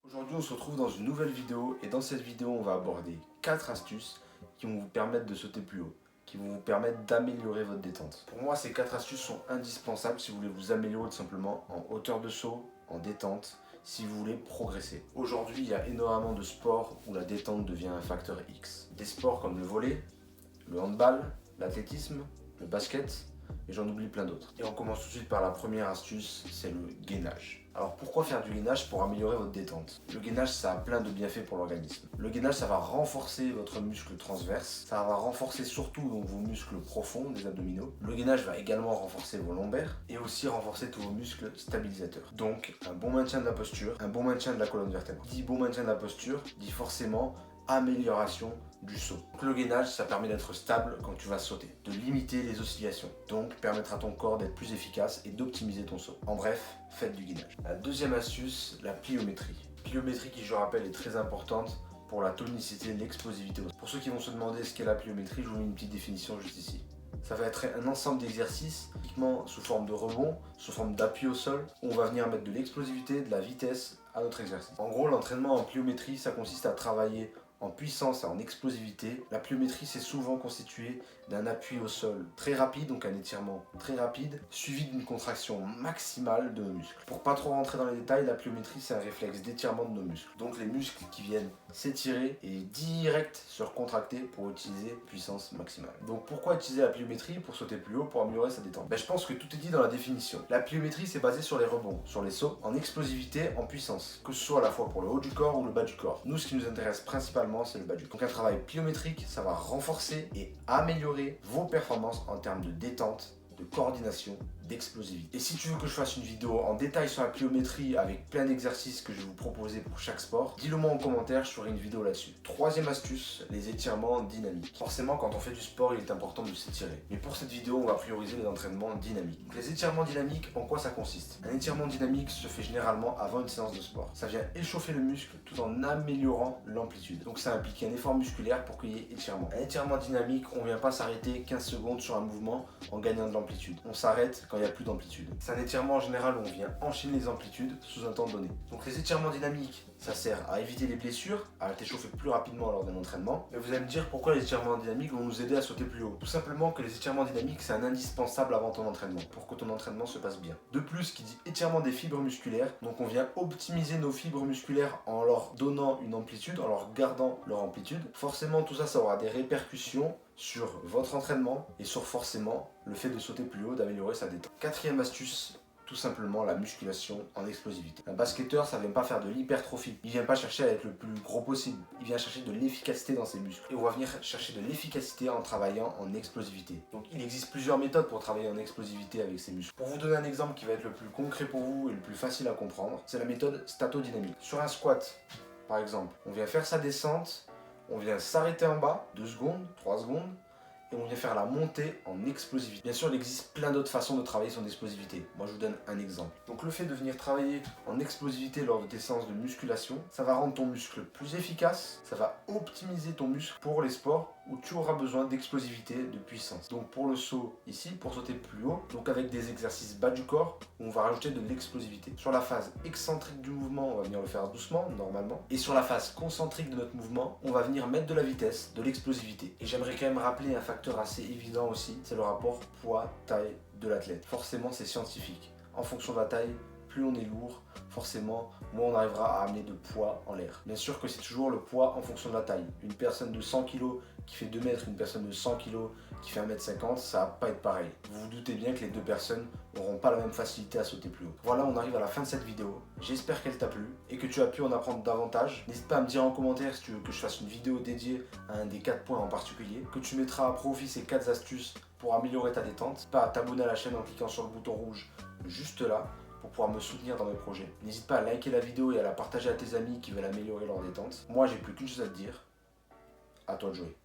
Aujourd'hui, on se retrouve dans une nouvelle vidéo et dans cette vidéo, on va aborder 4 astuces qui vont vous permettre de sauter plus haut, qui vont vous permettre d'améliorer votre détente. Pour moi, ces 4 astuces sont indispensables si vous voulez vous améliorer tout simplement en hauteur de saut, en détente, si vous voulez progresser. Aujourd'hui, il y a énormément de sports où la détente devient un facteur X. Des sports comme le volley, le handball, l'athlétisme, le basket, et j'en oublie plein d'autres. Et on commence tout de suite par la première astuce, c'est le gainage. Alors pourquoi faire du gainage? Pour améliorer votre détente. Le gainage, ça a plein de bienfaits pour l'organisme. Le gainage, ça va renforcer votre muscle transverse, ça va renforcer surtout donc, vos muscles profonds des abdominaux. Le gainage va également renforcer vos lombaires et aussi renforcer tous vos muscles stabilisateurs. Donc un bon maintien de la posture, un bon maintien de la colonne vertébrale. Dit bon maintien de la posture, dit forcément amélioration du saut. Donc le gainage, ça permet d'être stable quand tu vas sauter, de limiter les oscillations, donc permettre à ton corps d'être plus efficace et d'optimiser ton saut. En bref, faites du gainage. La deuxième astuce, la pliométrie. Pliométrie qui, je rappelle, est très importante pour la tonicité et l'explosivité. Pour ceux qui vont se demander ce qu'est la pliométrie, je vous mets une petite définition juste ici. Ça va être un ensemble d'exercices, typiquement sous forme de rebond, sous forme d'appui au sol, où on va venir mettre de l'explosivité, de la vitesse à notre exercice. En gros, l'entraînement en pliométrie, ça consiste à travailler en puissance et en explosivité. La pliométrie, c'est souvent constitué d'un appui au sol très rapide, donc un étirement très rapide, suivi d'une contraction maximale de nos muscles. Pour pas trop rentrer dans les détails, la pliométrie, c'est un réflexe d'étirement de nos muscles. Donc les muscles qui viennent s'étirer et direct se recontracter pour utiliser puissance maximale. Donc pourquoi utiliser la pliométrie? Pour sauter plus haut, pour améliorer sa détente. Je pense que tout est dit dans la définition. La pliométrie, c'est basé sur les rebonds, sur les sauts, en explosivité, en puissance, que ce soit à la fois pour le haut du corps ou le bas du corps. Nous, ce qui nous intéresse principalement, c'est le bas du corps. Donc un travail pliométrique, ça va renforcer et améliorer vos performances en termes de détente, de coordination, d'explosivité. Et si tu veux que je fasse une vidéo en détail sur la pliométrie avec plein d'exercices que je vais vous proposer pour chaque sport, dis-le moi en commentaire, je ferai une vidéo là-dessus. Troisième astuce, les étirements dynamiques. Forcément, quand on fait du sport, il est important de s'étirer. Mais pour cette vidéo, on va prioriser les entraînements dynamiques. Donc, les étirements dynamiques, en quoi ça consiste? Un étirement dynamique se fait généralement avant une séance de sport. Ça vient échauffer le muscle tout en améliorant l'amplitude. Donc ça implique un effort musculaire pour qu'il y ait étirement. Un étirement dynamique, on ne vient pas s'arrêter 15 secondes sur un mouvement en gagnant de l'amplitude. On s'arrête quand il n'y a plus d'amplitude. C'est un étirement en général où on vient enchaîner les amplitudes sous un temps donné. Donc les étirements dynamiques, ça sert à éviter les blessures, à t'échauffer plus rapidement lors d'un entraînement. Mais vous allez me dire pourquoi les étirements dynamiques vont nous aider à sauter plus haut. Tout simplement que les étirements dynamiques, c'est un indispensable avant ton entraînement, pour que ton entraînement se passe bien. De plus, qui dit étirement des fibres musculaires, donc on vient optimiser nos fibres musculaires en leur donnant une amplitude, en leur gardant leur amplitude. Forcément, tout ça, ça aura des répercussions sur votre entraînement et sur forcément le fait de sauter plus haut, d'améliorer sa détente. Quatrième astuce, tout simplement la musculation en explosivité. Un basketteur, ça ne vient pas faire de l'hypertrophie. Il ne vient pas chercher à être le plus gros possible. Il vient chercher de l'efficacité dans ses muscles. Et on va venir chercher de l'efficacité en travaillant en explosivité. Donc il existe plusieurs méthodes pour travailler en explosivité avec ses muscles. Pour vous donner un exemple qui va être le plus concret pour vous et le plus facile à comprendre, c'est la méthode statodynamique. Sur un squat, par exemple, on vient faire sa descente, on vient s'arrêter en bas, 2 secondes, 3 secondes, et on vient faire la montée en explosivité. Bien sûr, il existe plein d'autres façons de travailler son explosivité. Moi, je vous donne un exemple. Donc le fait de venir travailler en explosivité lors de tes séances de musculation, ça va rendre ton muscle plus efficace, ça va optimiser ton muscle pour les sports où tu auras besoin d'explosivité, de puissance. Donc pour le saut ici, pour sauter plus haut, donc avec des exercices bas du corps, où on va rajouter de l'explosivité. Sur la phase excentrique du mouvement, on va venir le faire doucement, normalement. Et sur la phase concentrique de notre mouvement, on va venir mettre de la vitesse, de l'explosivité. Et j'aimerais quand même rappeler un facteur assez évident aussi, c'est le rapport poids-taille de l'athlète. Forcément, c'est scientifique. En fonction de la taille, plus on est lourd, forcément, moins on arrivera à amener de poids en l'air. Bien sûr que c'est toujours le poids en fonction de la taille. Une personne de 100 kg qui fait 2 mètres, une personne de 100 kg qui fait 1m50, ça va pas être pareil. Vous vous doutez bien que les deux personnes n'auront pas la même facilité à sauter plus haut. Voilà, on arrive à la fin de cette vidéo. J'espère qu'elle t'a plu et que tu as pu en apprendre davantage. N'hésite pas à me dire en commentaire si tu veux que je fasse une vidéo dédiée à un des 4 points en particulier, que tu mettras à profit ces 4 astuces pour améliorer ta détente. N'hésite pas à t'abonner à la chaîne en cliquant sur le bouton rouge juste là, pour pouvoir me soutenir dans mes projets. N'hésite pas à liker la vidéo et à la partager à tes amis qui veulent améliorer leur détente. Moi, j'ai plus qu'une chose à te dire. À toi de jouer.